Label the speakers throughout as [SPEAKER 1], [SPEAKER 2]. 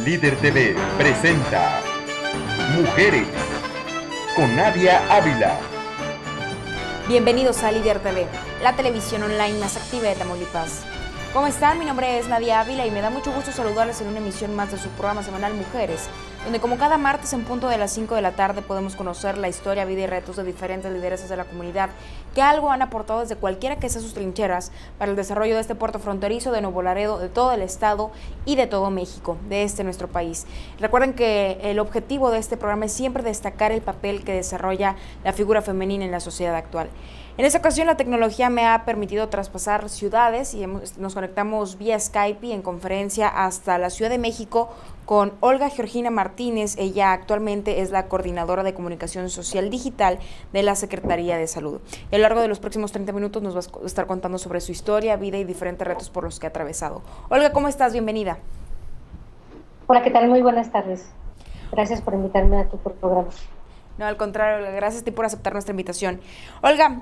[SPEAKER 1] Líder TV presenta Mujeres con Nadia Ávila.
[SPEAKER 2] Bienvenidos a Líder TV, la televisión online más activa de Tamaulipas. ¿Cómo están? Mi nombre es Nadia Ávila y me da mucho gusto saludarles en una emisión más de su programa semanal Mujeres, donde como cada martes en punto de las 5 de la tarde podemos conocer la historia, vida y retos de diferentes lideresas de la comunidad que algo han aportado desde cualquiera que sea sus trincheras para el desarrollo de este puerto fronterizo de Nuevo Laredo, de todo el estado y de todo México, de nuestro país. Recuerden que el objetivo de este programa es siempre destacar el papel que desarrolla la figura femenina en la sociedad actual. En esta ocasión la tecnología me ha permitido traspasar ciudades y nos conectamos vía Skype y en conferencia hasta la Ciudad de México con Olga Georgina Martínez. Ella actualmente es la coordinadora de comunicación social digital de la Secretaría de Salud. Y a lo largo de los próximos 30 minutos nos va a estar contando sobre su historia, vida y diferentes retos por los que ha atravesado. Olga, ¿cómo estás? Bienvenida.
[SPEAKER 3] Hola, ¿qué tal? Muy buenas tardes. Gracias por invitarme a tu programa.
[SPEAKER 2] No, al contrario, gracias a ti por aceptar nuestra invitación. Olga,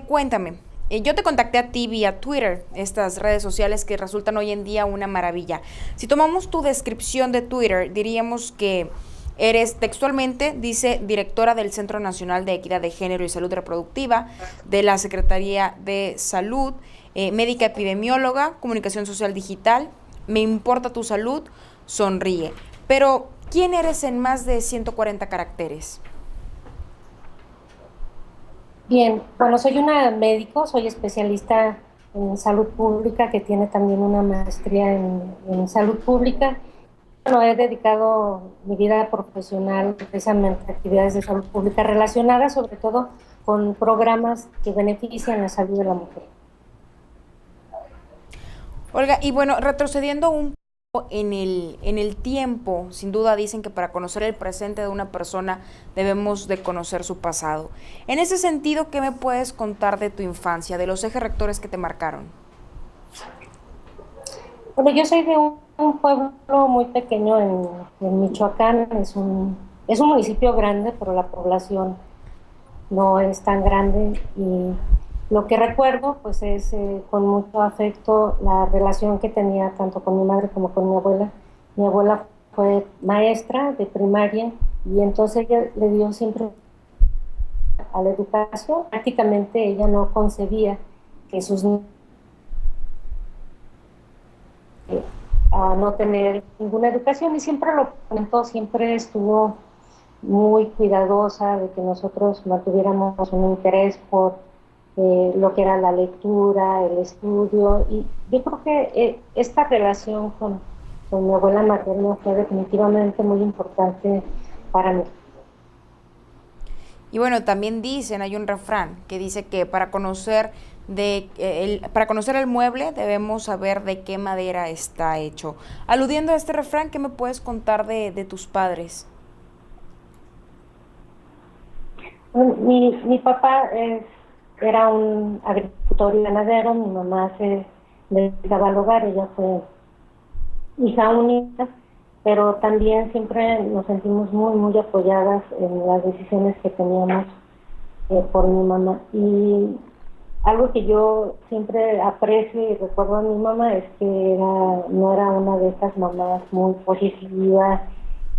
[SPEAKER 2] cuéntame, yo te contacté a ti vía Twitter, estas redes sociales que resultan hoy en día una maravilla. Si tomamos tu descripción de Twitter, diríamos que eres textualmente, dice, directora del Centro Nacional de Equidad de Género y Salud Reproductiva, de la Secretaría de Salud, médica epidemióloga, comunicación social digital, me importa tu salud, sonríe. Pero, ¿quién eres en más de 140 caracteres?
[SPEAKER 3] Bien, bueno, soy una médico, soy especialista en salud pública que tiene también una maestría en salud pública. Bueno, he dedicado mi vida profesional precisamente a actividades de salud pública relacionadas sobre todo con programas que benefician la salud de la mujer.
[SPEAKER 2] Olga, y bueno, retrocediendo un poco en el tiempo, sin duda dicen que para conocer el presente de una persona debemos de conocer su pasado. En ese sentido, ¿qué me puedes contar de tu infancia, de los ejes rectores que te marcaron?
[SPEAKER 3] Bueno, yo soy de un pueblo muy pequeño en Michoacán, es un municipio grande, pero la población no es tan grande y lo que recuerdo pues es con mucho afecto la relación que tenía tanto con mi madre como con mi abuela. Mi abuela fue maestra de primaria y entonces ella le dio siempre a la educación. Prácticamente ella no concebía que sus niños a no tener ninguna educación y siempre lo comentó, siempre estuvo muy cuidadosa de que nosotros mantuviéramos un interés por lo que era la lectura, el estudio, y yo creo que esta relación con mi abuela materna fue definitivamente muy importante para mí.
[SPEAKER 2] Y bueno, también dicen, hay un refrán que dice que para conocer el mueble debemos saber de qué madera está hecho. Aludiendo a este refrán, ¿qué me puedes contar de tus padres?
[SPEAKER 3] Mi papá era un agricultor y ganadero, mi mamá se dedicaba al hogar, ella fue hija única, pero también siempre nos sentimos muy, muy apoyadas en las decisiones que teníamos por mi mamá. Y algo que yo siempre aprecio y recuerdo a mi mamá es que no era una de esas mamás muy positivas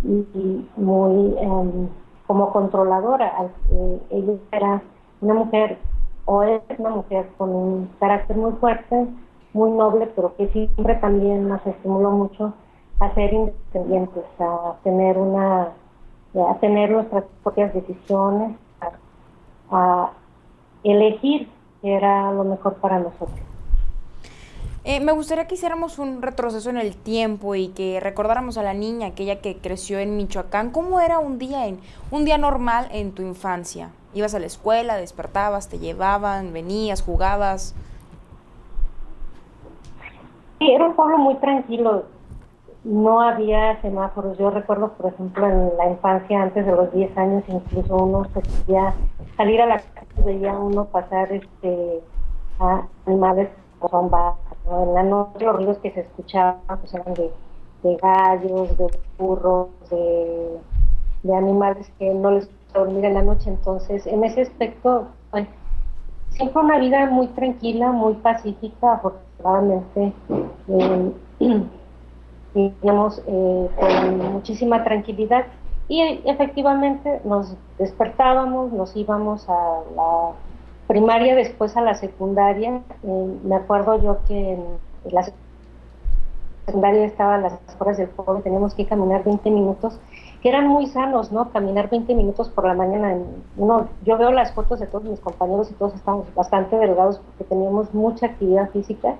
[SPEAKER 3] y muy como controladora. Ella era una mujer, o es una mujer con un carácter muy fuerte, muy noble, pero que siempre también nos estimuló mucho a ser independientes, a tener nuestras propias decisiones, a elegir qué era lo mejor para nosotros.
[SPEAKER 2] Me gustaría que hiciéramos un retroceso en el tiempo y que recordáramos a la niña, aquella que creció en Michoacán. ¿Cómo era un día normal en tu infancia? ¿Ibas a la escuela, despertabas, te llevaban, venías, jugabas?
[SPEAKER 3] Sí, era un pueblo muy tranquilo. No había semáforos. Yo recuerdo, por ejemplo, en la infancia, antes de los 10 años, incluso uno se podía salir a la calle y veía uno pasar a animales como son vacas, ¿no? En la noche los ruidos que se escuchaban pues eran de gallos, de burros, de animales que no les gusta dormir en la noche. Entonces, en ese aspecto, pues, siempre una vida muy tranquila, muy pacífica, afortunadamente. teníamos con muchísima tranquilidad y efectivamente nos despertábamos, nos íbamos a la primaria, después a la secundaria. Me acuerdo yo que en la secundaria estaban las horas del pueblo, teníamos que caminar 20 minutos, que eran muy sanos, ¿no? Caminar 20 minutos por la mañana. Yo veo las fotos de todos mis compañeros y todos estamos bastante delgados porque teníamos mucha actividad física,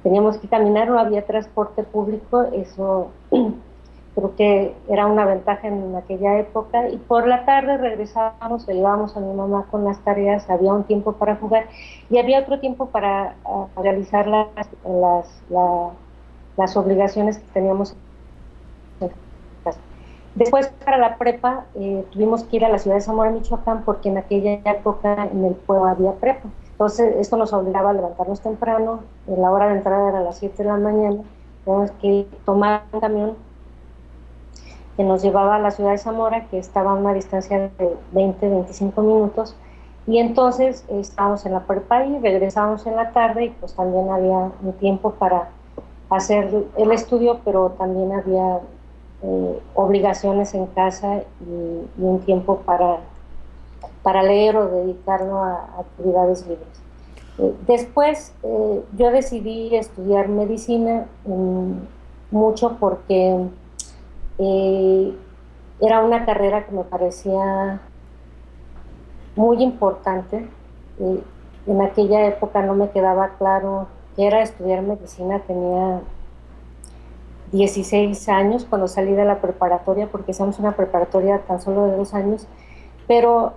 [SPEAKER 3] teníamos que caminar, no había transporte público, eso creo que era una ventaja en aquella época, y por la tarde regresábamos, ayudábamos a mi mamá con las tareas, había un tiempo para jugar y había otro tiempo para realizar las obligaciones que teníamos en casa. Después, para la prepa, tuvimos que ir a la ciudad de Zamora, Michoacán, porque en aquella época en el pueblo había prepa. Entonces, esto nos obligaba a levantarnos temprano, la hora de entrada era a las 7 de la mañana, teníamos que tomar un camión que nos llevaba a la ciudad de Zamora, que estaba a una distancia de 20-25 minutos, y entonces estábamos en la prepa y regresábamos en la tarde, y pues también había un tiempo para hacer el estudio, pero también había obligaciones en casa y un tiempo para leer o dedicarlo a actividades libres. Después yo decidí estudiar medicina mucho porque era una carrera que me parecía muy importante. En aquella época no me quedaba claro qué era estudiar medicina, tenía 16 años cuando salí de la preparatoria, porque hicimos una preparatoria tan solo de 2 años, pero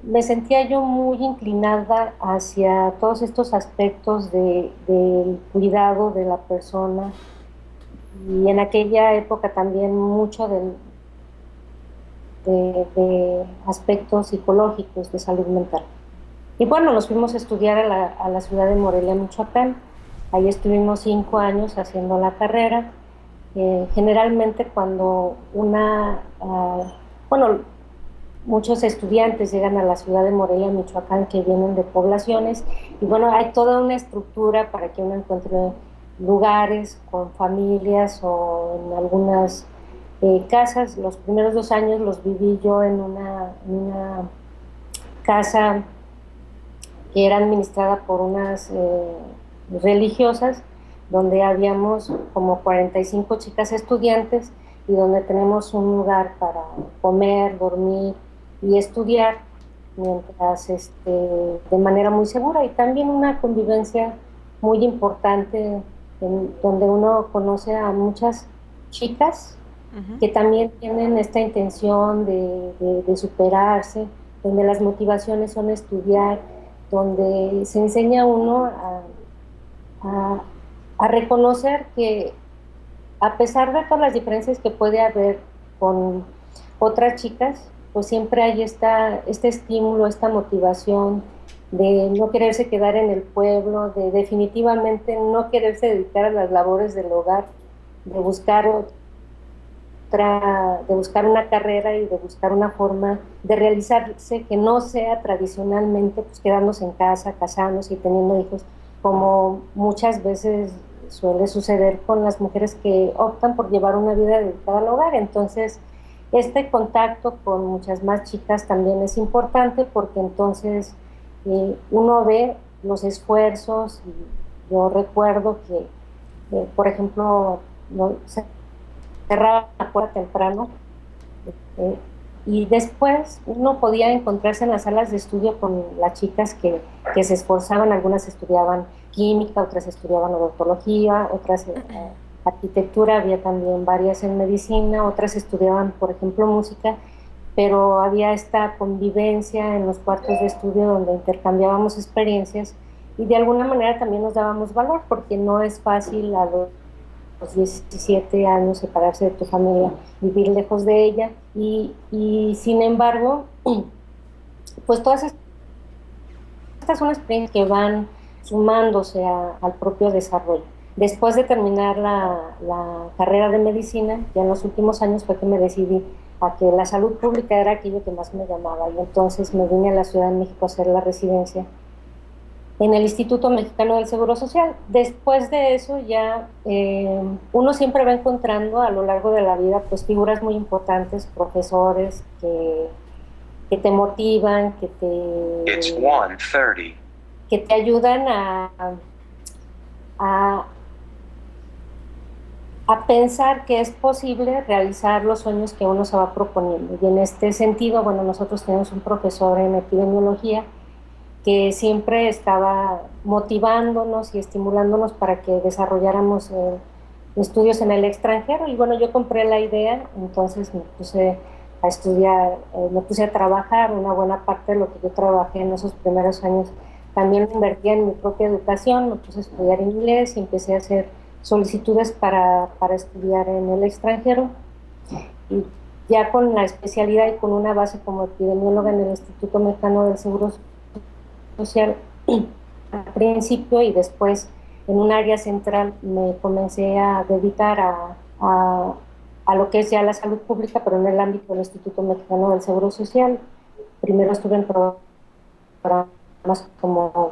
[SPEAKER 3] me sentía yo muy inclinada hacia todos estos aspectos del cuidado de la persona, y en aquella época también mucho de aspectos psicológicos de salud mental. Y bueno, nos fuimos a estudiar a la ciudad de Morelia, Michoacán. Ahí estuvimos 5 años haciendo la carrera. Generalmente cuando muchos estudiantes llegan a la ciudad de Morelia, Michoacán, que vienen de poblaciones, y bueno, hay toda una estructura para que uno encuentre lugares con familias o en algunas casas. Los primeros 2 años los viví yo en una casa que era administrada por unas religiosas, donde habíamos como 45 chicas estudiantes y donde tenemos un lugar para comer, dormir y estudiar mientras de manera muy segura, y también una convivencia muy importante donde uno conoce a muchas chicas que también tienen esta intención de superarse, donde las motivaciones son estudiar, donde se enseña a uno a reconocer que a pesar de todas las diferencias que puede haber con otras chicas, pues siempre hay este estímulo, esta motivación de no quererse quedar en el pueblo, de definitivamente no quererse dedicar a las labores del hogar, de buscar una carrera y de buscar una forma de realizarse que no sea tradicionalmente pues quedándose en casa, casándose y teniendo hijos, como muchas veces suele suceder con las mujeres que optan por llevar una vida dedicada al hogar. Entonces, este contacto con muchas más chicas también es importante, porque entonces uno ve los esfuerzos, y yo recuerdo que, por ejemplo, cerraba la puerta temprano, y después uno podía encontrarse en las salas de estudio con las chicas que se esforzaban. Algunas estudiaban química, otras estudiaban odontología, otras arquitectura, había también varias en medicina, otras estudiaban, por ejemplo, música, pero había esta convivencia en los cuartos de estudio donde intercambiábamos experiencias y de alguna manera también nos dábamos valor, porque no es fácil a los 17 años separarse de tu familia, vivir lejos de ella, y sin embargo, pues todas estas son experiencias que van sumándose al propio desarrollo. Después de terminar la carrera de medicina, ya en los últimos años fue que me decidí a que la salud pública era aquello que más me llamaba, y entonces me vine a la Ciudad de México a hacer la residencia en el Instituto Mexicano del Seguro Social. Después de eso ya uno siempre va encontrando a lo largo de la vida pues figuras muy importantes, profesores que te motivan, que te ayudan a, a pensar que es posible realizar los sueños que uno se va proponiendo. Y en este sentido, bueno, nosotros tenemos un profesor en epidemiología que siempre estaba motivándonos y estimulándonos para que desarrolláramos estudios en el extranjero. Y bueno, yo compré la idea, entonces me puse a estudiar, me puse a trabajar. Una buena parte de lo que yo trabajé en esos primeros años también invertía en mi propia educación, me puse a estudiar inglés y empecé a hacer solicitudes para estudiar en el extranjero. Y ya con la especialidad y con una base como epidemióloga en el Instituto Mexicano del Seguro Social al principio, y después en un área central me comencé a dedicar a lo que es ya la salud pública, pero en el ámbito del Instituto Mexicano del Seguro Social. Primero estuve en programas como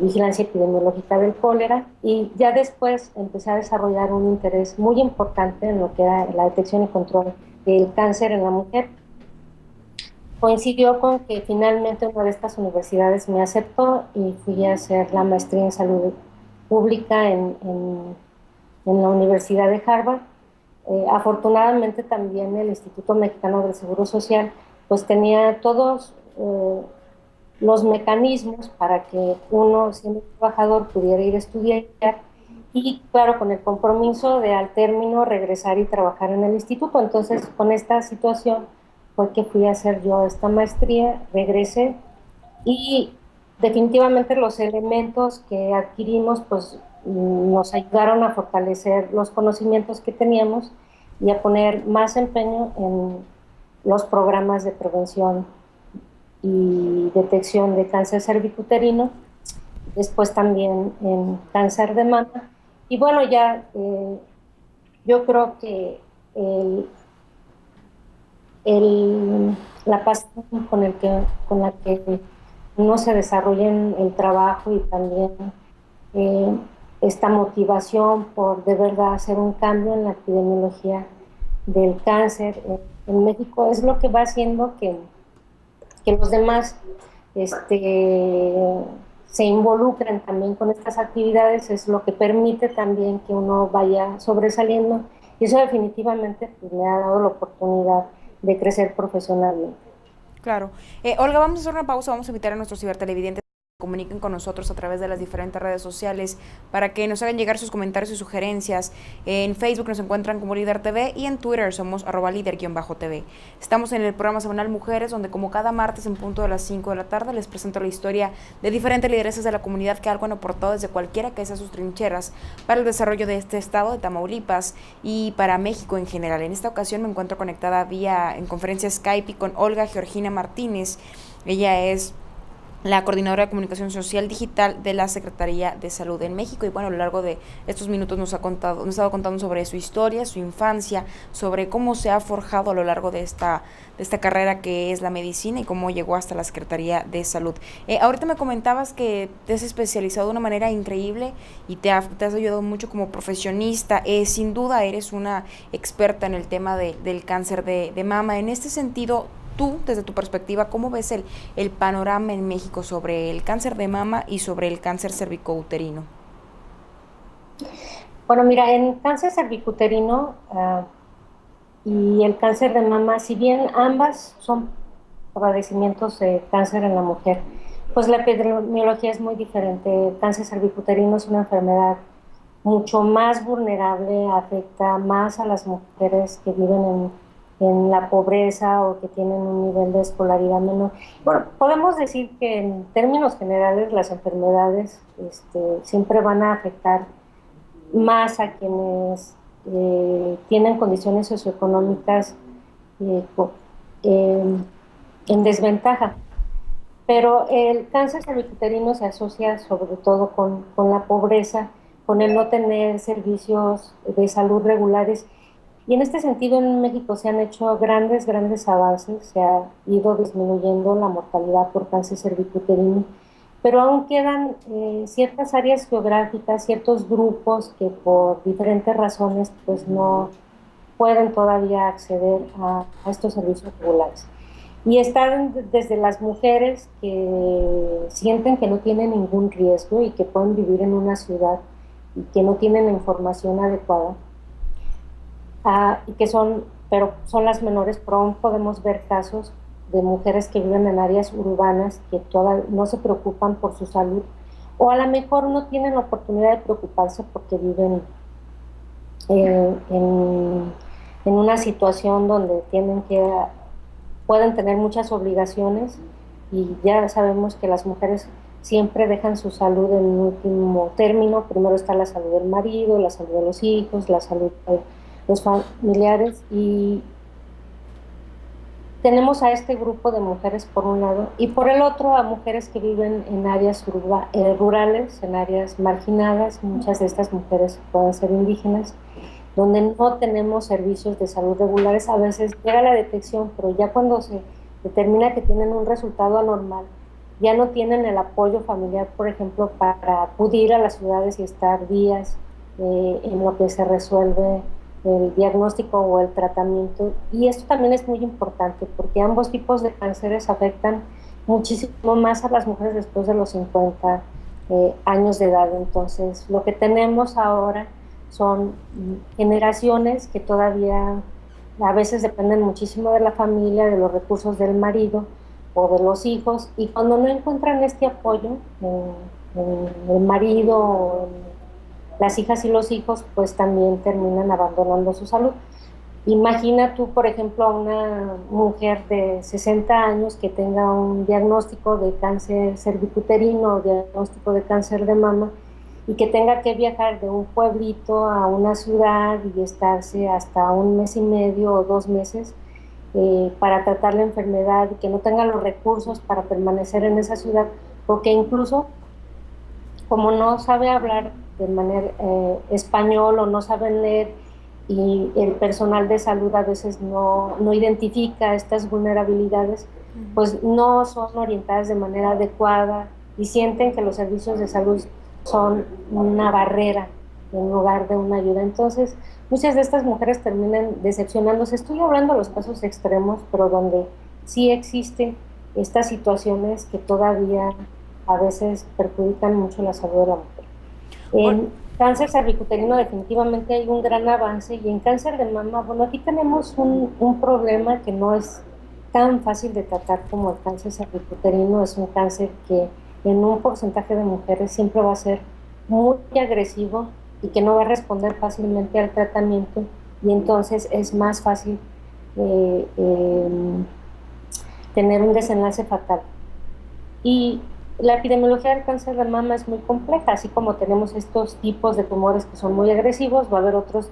[SPEAKER 3] vigilancia epidemiológica del cólera, y ya después empecé a desarrollar un interés muy importante en lo que era la detección y control del cáncer en la mujer. Coincidió con que finalmente una de estas universidades me aceptó y fui a hacer la maestría en salud pública en la Universidad de Harvard. Afortunadamente también el Instituto Mexicano del Seguro Social pues tenía todos los mecanismos para que uno, siendo trabajador, pudiera ir a estudiar, y claro, con el compromiso de al término regresar y trabajar en el instituto. Entonces, con esta situación fue que fui a hacer yo esta maestría, regresé, y definitivamente los elementos que adquirimos pues nos ayudaron a fortalecer los conocimientos que teníamos y a poner más empeño en los programas de prevención y detección de cáncer cervicuterino, después también en cáncer de mama. Y bueno, ya yo creo que la pasión con la que uno se desarrolla en el trabajo, y también eh, esta motivación por de verdad hacer un cambio en la epidemiología del cáncer en México es lo que va haciendo que los demás se involucren también con estas actividades, es lo que permite también que uno vaya sobresaliendo, y eso definitivamente pues, me ha dado la oportunidad de crecer profesionalmente.
[SPEAKER 2] Claro. Olga, vamos a hacer una pausa, vamos a invitar a nuestros cibertelevidentes que comuniquen con nosotros a través de las diferentes redes sociales para que nos hagan llegar sus comentarios y sugerencias. En Facebook nos encuentran como Líder TV y en Twitter somos @líder_TV. Estamos en el programa semanal Mujeres, donde como cada martes en punto de las 5 de la tarde les presento la historia de diferentes lideresas de la comunidad que algo han aportado desde cualquiera que sea sus trincheras para el desarrollo de este estado de Tamaulipas y para México en general. En esta ocasión me encuentro conectada en conferencia Skype con Olga Georgina Martínez. Ella es la coordinadora de comunicación social digital de la Secretaría de Salud en México, y bueno, a lo largo de estos minutos nos ha estado contando sobre su historia, su infancia, sobre cómo se ha forjado a lo largo de esta carrera que es la medicina y cómo llegó hasta la Secretaría de Salud. Ahorita me comentabas que te has especializado de una manera increíble y te has ayudado mucho como profesionista. Sin duda eres una experta en el tema del cáncer de mama. En este sentido, tú, desde tu perspectiva, ¿cómo ves el panorama en México sobre el cáncer de mama y sobre el cáncer cervicouterino?
[SPEAKER 3] Bueno, mira, en cáncer cervicuterino y el cáncer de mama, si bien ambas son padecimientos de cáncer en la mujer, pues la epidemiología es muy diferente. El cáncer cervicuterino es una enfermedad mucho más vulnerable, afecta más a las mujeres que viven en la pobreza o que tienen un nivel de escolaridad menor. Bueno, podemos decir que en términos generales las enfermedades siempre van a afectar más a quienes tienen condiciones socioeconómicas eh, eh, en desventaja. Pero el cáncer cervicuterino se asocia sobre todo con la pobreza, con el no tener servicios de salud regulares. Y en este sentido en México se han hecho grandes avances, se ha ido disminuyendo la mortalidad por cáncer cervicuterino, pero aún quedan ciertas áreas geográficas, ciertos grupos que por diferentes razones pues no pueden todavía acceder a estos servicios regulares. Y están desde las mujeres que sienten que no tienen ningún riesgo y que pueden vivir en una ciudad y que no tienen la información adecuada, y que son, pero son las menores, pero aún podemos ver casos de mujeres que viven en áreas urbanas que no se preocupan por su salud, o a lo mejor no tienen la oportunidad de preocuparse porque viven en una situación donde pueden tener muchas obligaciones, y ya sabemos que las mujeres siempre dejan su salud en último término. Primero está la salud del marido, la salud de los hijos, la salud de los familiares, y tenemos a este grupo de mujeres por un lado, y por el otro a mujeres que viven en áreas rurales, en áreas marginadas. Muchas de estas mujeres pueden ser indígenas, donde no tenemos servicios de salud regulares. A veces llega la detección, pero ya cuando se determina que tienen un resultado anormal, ya no tienen el apoyo familiar, por ejemplo, para acudir a las ciudades y estar días en lo que se resuelve el diagnóstico o el tratamiento. Y esto también es muy importante porque ambos tipos de cánceres afectan muchísimo más a las mujeres después de los 50 años de edad. Entonces, lo que tenemos ahora son generaciones que todavía a veces dependen muchísimo de la familia, de los recursos del marido o de los hijos, y cuando no encuentran este apoyo en el marido o en las hijas y los hijos, pues también terminan abandonando su salud. Imagina tú, por ejemplo, a una mujer de 60 años que tenga un diagnóstico de cáncer cervicuterino o diagnóstico de cáncer de mama, y que tenga que viajar de un pueblito a una ciudad y estarse hasta 1 mes y medio o 2 meses para tratar la enfermedad, y que no tenga los recursos para permanecer en esa ciudad, porque incluso como no sabe hablar de manera español o no saben leer, y el personal de salud a veces no identifica estas vulnerabilidades, pues no son orientadas de manera adecuada y sienten que los servicios de salud son una barrera en lugar de una ayuda. Entonces, muchas de estas mujeres terminan decepcionándose. Estoy hablando de los casos extremos, pero donde sí existen estas situaciones que todavía a veces perjudican mucho la salud de la mujer. En cáncer cervicuterino definitivamente hay un gran avance, y en cáncer de mama, bueno, aquí tenemos un problema que no es tan fácil de tratar como el cáncer cervicuterino. Es un cáncer que en un porcentaje de mujeres siempre va a ser muy agresivo y que no va a responder fácilmente al tratamiento, y entonces es más fácil tener un desenlace fatal. Y la epidemiología del cáncer de mama es muy compleja. Así como tenemos estos tipos de tumores que son muy agresivos, va a haber otros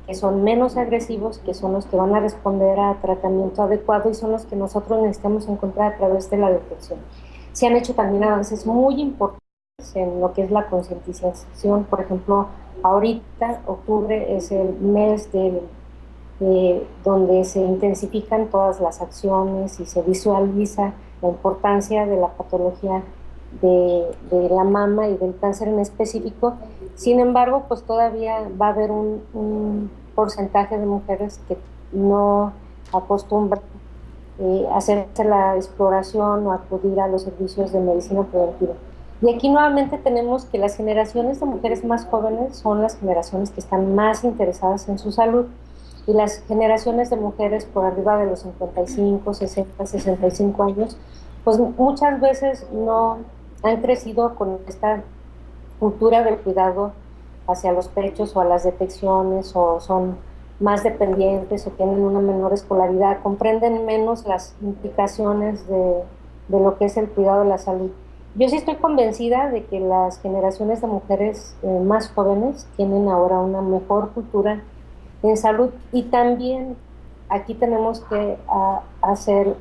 [SPEAKER 3] que son menos agresivos, que son los que van a responder a tratamiento adecuado, y son los que nosotros necesitamos encontrar a través de la detección. Se han hecho también avances muy importantes en lo que es la concientización. Por ejemplo, ahorita octubre es el mes donde se intensifican todas las acciones y se visualiza la importancia de la patología de la mama y del cáncer en específico. Sin embargo, pues todavía va a haber un porcentaje de mujeres que no acostumbran hacerse la exploración o acudir a los servicios de medicina preventiva. Y aquí nuevamente tenemos que las generaciones de mujeres más jóvenes son las generaciones que están más interesadas en su salud, y las generaciones de mujeres por arriba de los 55, 60, 65 años, pues muchas veces no han crecido con esta cultura del cuidado hacia los pechos o a las detecciones, o son más dependientes o tienen una menor escolaridad, comprenden menos las implicaciones de lo que es el cuidado de la salud. Yo sí estoy convencida de que las generaciones de mujeres más jóvenes tienen ahora una mejor cultura en salud, y también aquí tenemos que hacer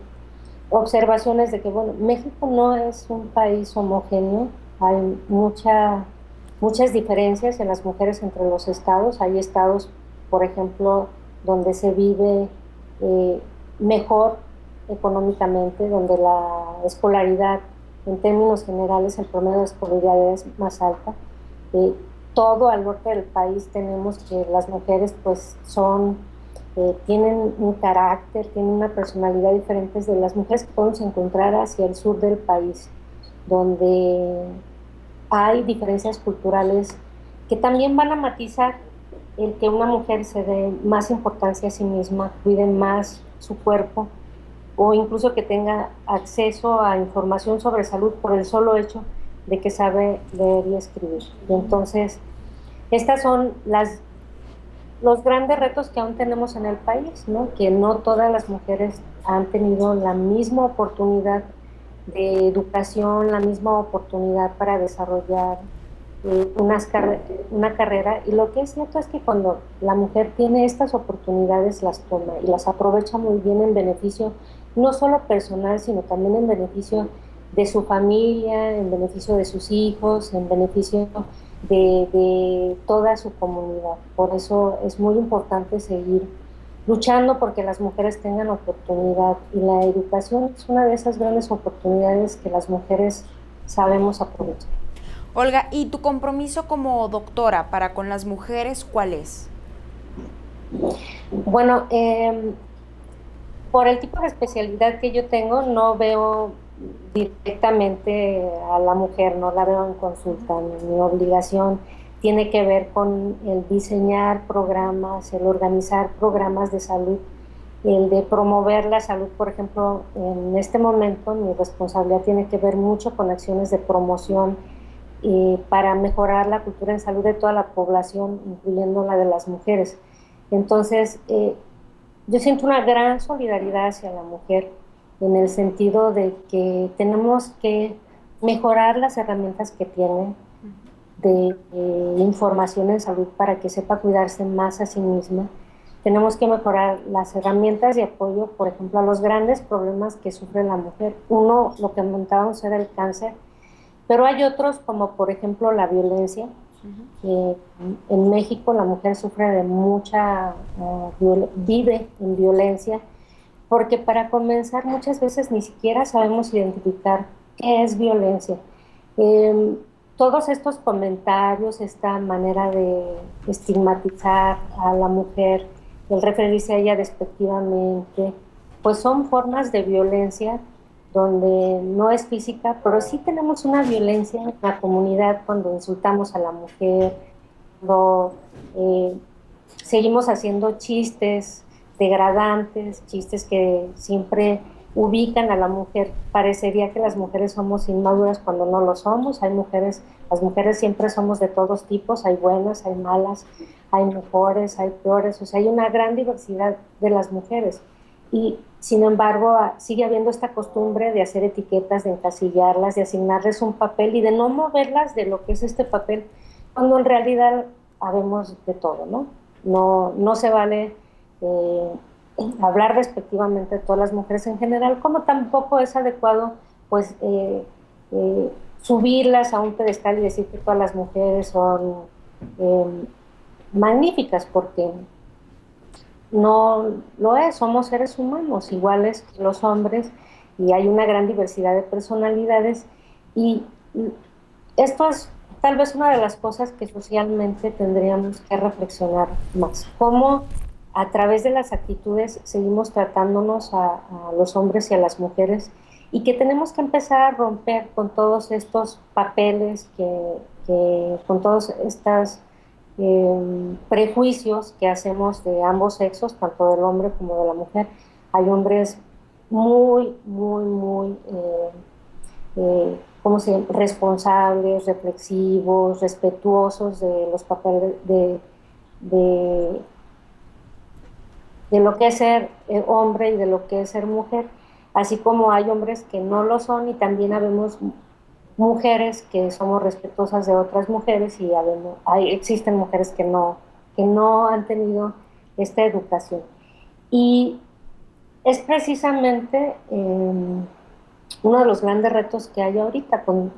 [SPEAKER 3] observaciones de que, bueno, México no es un país homogéneo. Hay muchas diferencias en las mujeres entre los estados. Hay estados, por ejemplo, donde se vive mejor económicamente, donde la escolaridad en términos generales el promedio de escolaridad es más alta. Todo al norte del país tenemos que las mujeres pues tienen un carácter, tienen una personalidad diferente de las mujeres que podemos encontrar hacia el sur del país, donde hay diferencias culturales que también van a matizar el que una mujer se dé más importancia a sí misma, cuide más su cuerpo, o incluso que tenga acceso a información sobre salud por el solo hecho de que sabe leer y escribir. Y entonces, estas son los grandes retos que aún tenemos en el país, ¿no? Que no todas las mujeres han tenido la misma oportunidad de educación, la misma oportunidad para desarrollar una carrera, y lo que es cierto es que cuando la mujer tiene estas oportunidades las toma y las aprovecha muy bien en beneficio no solo personal, sino también en beneficio de su familia, en beneficio de sus hijos, en beneficio de toda su comunidad. Por eso es muy importante seguir luchando porque las mujeres tengan oportunidad, y la educación es una de esas grandes oportunidades que las mujeres sabemos aprovechar.
[SPEAKER 2] Olga, ¿y tu compromiso como doctora para con las mujeres cuál es?
[SPEAKER 3] Bueno, por el tipo de especialidad que yo tengo, no veo directamente a la mujer, no la veo en consulta. Mi obligación tiene que ver con el diseñar programas, el organizar programas de salud, el de promover la salud. Por ejemplo, en este momento mi responsabilidad tiene que ver mucho con acciones de promoción para mejorar la cultura en salud de toda la población, incluyendo la de las mujeres. Entonces, yo siento una gran solidaridad hacia la mujer en el sentido de que tenemos que mejorar las herramientas que tiene de información en salud para que sepa cuidarse más a sí misma. Tenemos que mejorar las herramientas de apoyo, por ejemplo, a los grandes problemas que sufre la mujer. Uno, lo que comentábamos, era el cáncer, pero hay otros como por ejemplo la violencia. En México la mujer sufre de vive en violencia, porque para comenzar muchas veces ni siquiera sabemos identificar qué es violencia. Todos estos comentarios, esta manera de estigmatizar a la mujer, el referirse a ella despectivamente, pues son formas de violencia donde no es física, pero sí tenemos una violencia en la comunidad cuando insultamos a la mujer, cuando seguimos haciendo chistes degradantes, chistes que siempre ubican a la mujer. Parecería que las mujeres somos inmaduras cuando no lo somos. Las mujeres siempre somos de todos tipos, hay buenas, hay malas, hay mejores, hay peores, o sea, hay una gran diversidad de las mujeres. Y sin embargo, sigue habiendo esta costumbre de hacer etiquetas, de encasillarlas, de asignarles un papel y de no moverlas de lo que es este papel, cuando en realidad habemos de todo, ¿no? No se vale hablar despectivamente de todas las mujeres en general, como tampoco es adecuado pues subirlas a un pedestal y decir que todas las mujeres son magníficas, porque no lo es. Somos seres humanos iguales que los hombres y hay una gran diversidad de personalidades, y esto es tal vez una de las cosas que socialmente tendríamos que reflexionar más, cómo a través de las actitudes seguimos tratándonos a los hombres y a las mujeres, y que tenemos que empezar a romper con todos estos papeles, con todos estos prejuicios que hacemos de ambos sexos, tanto del hombre como de la mujer. Hay hombres muy responsables, reflexivos, respetuosos de los papeles de lo que es ser hombre y de lo que es ser mujer, así como hay hombres que no lo son, y también habemos mujeres que somos respetuosas de otras mujeres, y existen mujeres que no han tenido esta educación. Y es precisamente uno de los grandes retos que hay ahorita con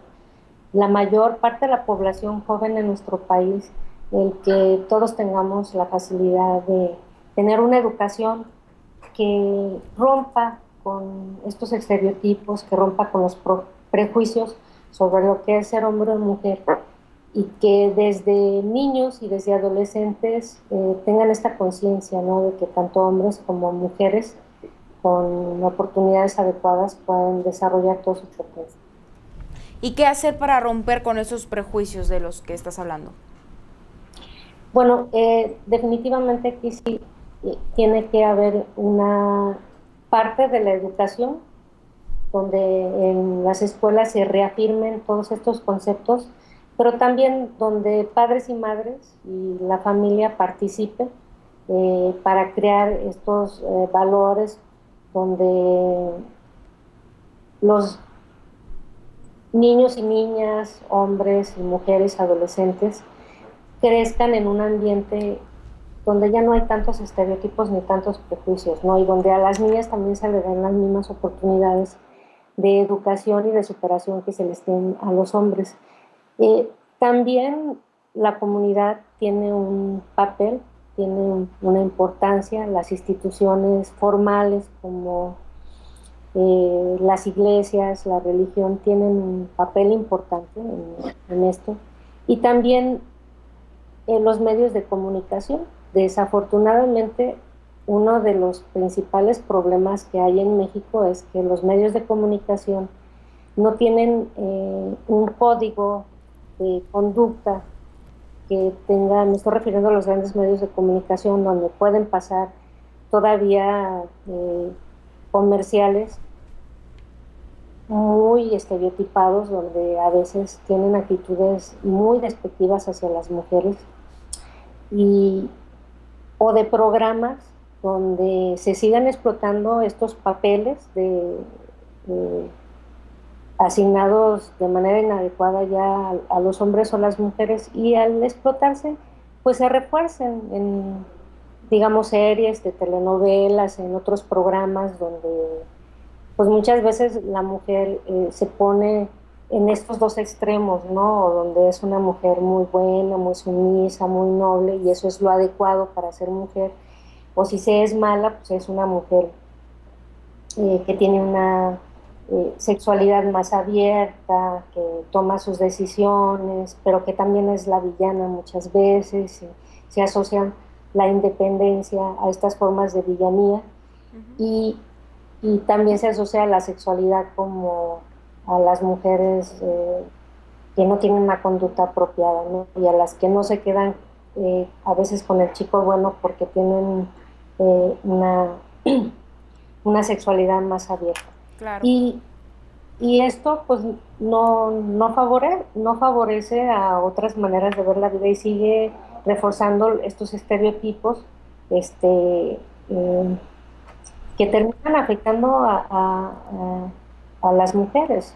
[SPEAKER 3] la mayor parte de la población joven en nuestro país, el que todos tengamos la facilidad de tener una educación que rompa con estos estereotipos, que rompa con los prejuicios sobre lo que es ser hombre o mujer, y que desde niños y desde adolescentes tengan esta conciencia, ¿no?, de que tanto hombres como mujeres con oportunidades adecuadas pueden desarrollar todo su potencial.
[SPEAKER 2] ¿Y qué hacer para romper con esos prejuicios de los que estás hablando?
[SPEAKER 3] Bueno, definitivamente aquí sí tiene que haber una parte de la educación donde en las escuelas se reafirmen todos estos conceptos, pero también donde padres y madres y la familia participen para crear estos valores donde los niños y niñas, hombres y mujeres, adolescentes, crezcan en un ambiente donde ya no hay tantos estereotipos ni tantos prejuicios, ¿no? Y donde a las niñas también se les den las mismas oportunidades de educación y de superación que se les den a los hombres. También la comunidad tiene un papel, tiene una importancia, las instituciones formales como las iglesias, la religión tienen un papel importante en esto, y también los medios de comunicación. Desafortunadamente, uno de los principales problemas que hay en México es que los medios de comunicación no tienen un código de conducta que tengan, me estoy refiriendo a los grandes medios de comunicación, donde pueden pasar todavía comerciales muy estereotipados, donde a veces tienen actitudes muy despectivas hacia las mujeres, o de programas donde se sigan explotando estos papeles asignados de manera inadecuada ya a los hombres o las mujeres, y al explotarse pues se refuercen en, digamos, series de telenovelas, en otros programas donde pues muchas veces la mujer se pone en estos dos extremos, ¿no? Donde es una mujer muy buena, muy sumisa, muy noble, y eso es lo adecuado para ser mujer. O si se es mala, pues es una mujer que tiene una sexualidad más abierta, que toma sus decisiones, pero que también es la villana muchas veces. Se asocian la independencia a estas formas de villanía. Y también se asocia la sexualidad como a las mujeres que no tienen una conducta apropiada, ¿no? Y a las que no se quedan a veces con el chico bueno porque tienen una sexualidad más abierta.
[SPEAKER 2] Claro.
[SPEAKER 3] Y esto pues no favorece a otras maneras de ver la vida y sigue reforzando estos estereotipos que terminan afectando a las mujeres,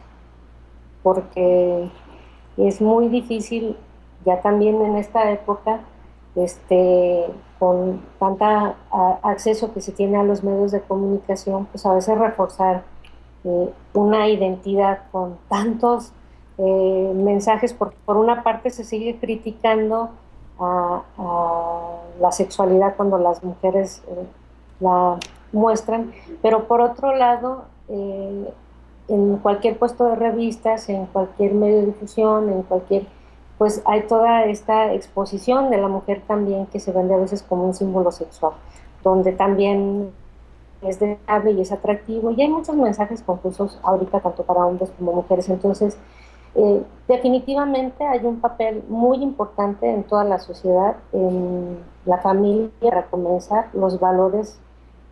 [SPEAKER 3] porque es muy difícil ya también en esta época, con tanta acceso que se tiene a los medios de comunicación, pues a veces reforzar una identidad con tantos mensajes, porque por una parte se sigue criticando a la sexualidad cuando las mujeres la muestran, pero por otro lado, en cualquier puesto de revistas, en cualquier medio de difusión, pues hay toda esta exposición de la mujer también que se vende a veces como un símbolo sexual, donde también es deseable y es atractivo, y hay muchos mensajes confusos ahorita tanto para hombres como mujeres. Entonces definitivamente hay un papel muy importante en toda la sociedad, en la familia, para comenzar, los valores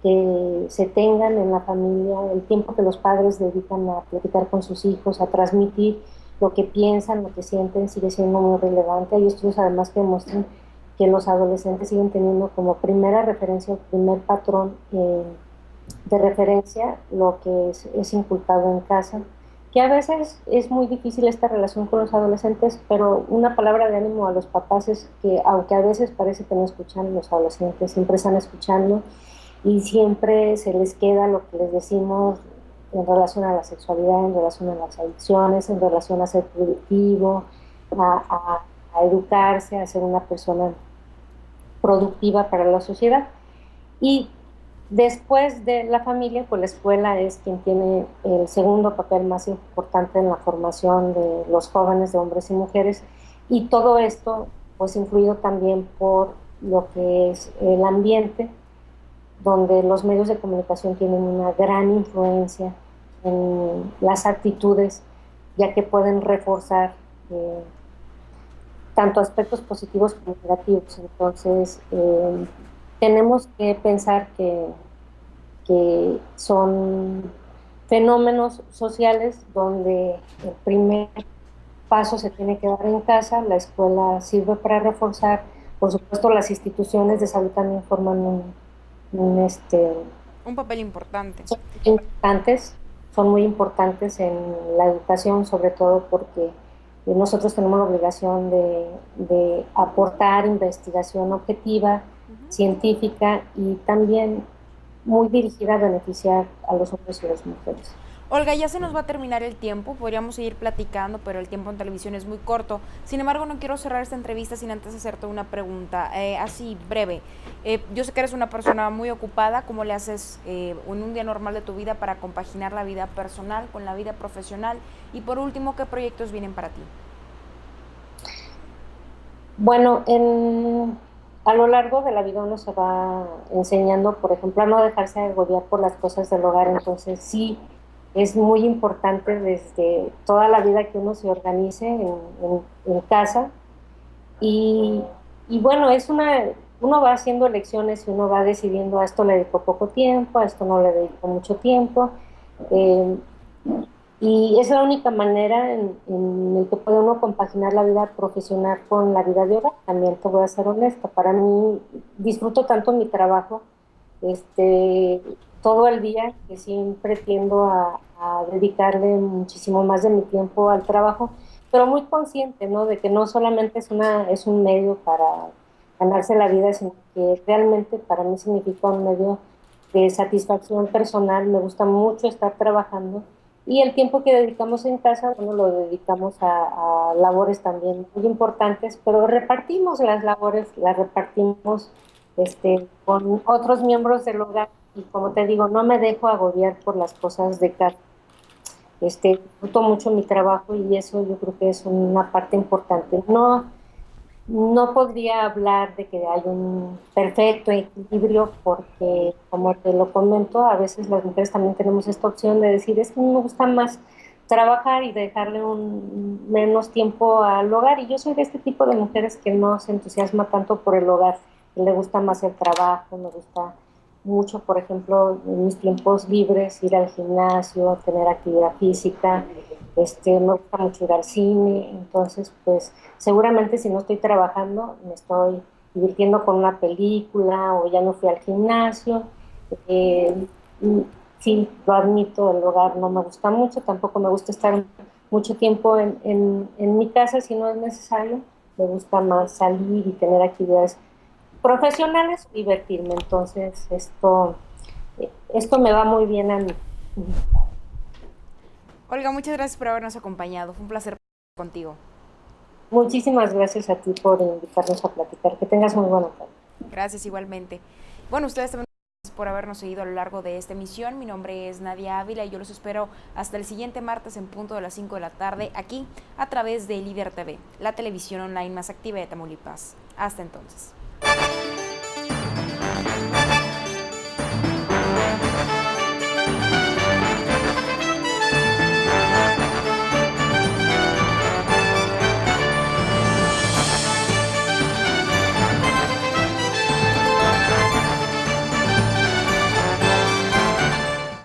[SPEAKER 3] que se tengan en la familia, el tiempo que los padres dedican a platicar con sus hijos, a transmitir lo que piensan, lo que sienten, sigue siendo muy relevante. Hay estudios además que demuestran que los adolescentes siguen teniendo como primera referencia o primer patrón de referencia lo que es inculcado en casa, que a veces es muy difícil esta relación con los adolescentes, pero una palabra de ánimo a los papás es que, aunque a veces parece que no escuchan, los adolescentes siempre están escuchando y siempre se les queda lo que les decimos en relación a la sexualidad, en relación a las adicciones, en relación a ser productivo, a educarse, a ser una persona productiva para la sociedad. Y Después de la familia, pues la escuela es quien tiene el segundo papel más importante en la formación de los jóvenes, de hombres y mujeres, y todo esto pues influido también por lo que es el ambiente, donde los medios de comunicación tienen una gran influencia en las actitudes, ya que pueden reforzar eh, tanto aspectos positivos como negativos. Entonces, tenemos que pensar que son fenómenos sociales donde el primer paso se tiene que dar en casa, la escuela sirve para reforzar, por supuesto las instituciones de salud también forman
[SPEAKER 2] Un papel importante.
[SPEAKER 3] son importantes, son muy importantes en la educación, sobre todo porque nosotros tenemos la obligación de aportar investigación objetiva, científica y también muy dirigida a beneficiar a los hombres y las mujeres.
[SPEAKER 2] Olga, ya se nos va a terminar el tiempo, podríamos seguir platicando, pero el tiempo en televisión es muy corto. Sin embargo, no quiero cerrar esta entrevista sin antes hacerte una pregunta, así breve. Yo sé que eres una persona muy ocupada, ¿cómo le haces en un día normal de tu vida para compaginar la vida personal con la vida profesional? Y por último, ¿qué proyectos vienen para ti?
[SPEAKER 3] Bueno, a lo largo de la vida uno se va enseñando, por ejemplo, a no dejarse agobiar por las cosas del hogar, entonces sí es muy importante desde toda la vida que uno se organice en casa y, y bueno, uno va haciendo elecciones y uno va decidiendo a esto le dedico poco tiempo, a esto no le dedico mucho tiempo. eh, y es la única manera en el que puede uno compaginar la vida profesional con la vida de hogar. También te voy a ser honesta, para mí disfruto tanto mi trabajo este, todo el día que siempre tiendo a dedicarle muchísimo más de mi tiempo al trabajo, pero muy consciente, ¿no? De que no solamente es un medio para ganarse la vida, sino que realmente para mí significa un medio de satisfacción personal. Me gusta mucho estar trabajando y el tiempo que dedicamos en casa, bueno, lo dedicamos a labores también muy importantes, pero repartimos las labores, las repartimos con otros miembros del hogar y como te digo, no me dejo agobiar por las cosas de casa. Disfruto mucho mi trabajo y eso yo creo que es una parte importante. No podría hablar de que hay un perfecto equilibrio porque, como te lo comento, a veces las mujeres también tenemos esta opción de decir, es que me gusta más trabajar y dejarle menos tiempo al hogar. Y yo soy de este tipo de mujeres que no se entusiasma tanto por el hogar, que le gusta más el trabajo, me gusta mucho, por ejemplo, en mis tiempos libres, ir al gimnasio, tener actividad física, me gusta mucho ir al cine, entonces, pues, seguramente si no estoy trabajando, me estoy divirtiendo con una película o ya no fui al gimnasio. Eh, sí, lo admito, el hogar no me gusta mucho, tampoco me gusta estar mucho tiempo en mi casa si no es necesario. Me gusta más salir y tener actividades profesionales, divertirme. Entonces, esto me va muy bien a mí.
[SPEAKER 2] Olga, muchas gracias por habernos acompañado, fue un placer contigo.
[SPEAKER 3] Muchísimas gracias a ti por invitarnos a platicar. Que tengas muy buena tarde.
[SPEAKER 2] Gracias igualmente. Bueno, ustedes también gracias por habernos seguido a lo largo de esta emisión. Mi nombre es Nadia Ávila y yo los espero hasta el siguiente martes en punto de las 5 de la tarde aquí a través de Líder TV, la televisión online más activa de Tamaulipas. Hasta entonces.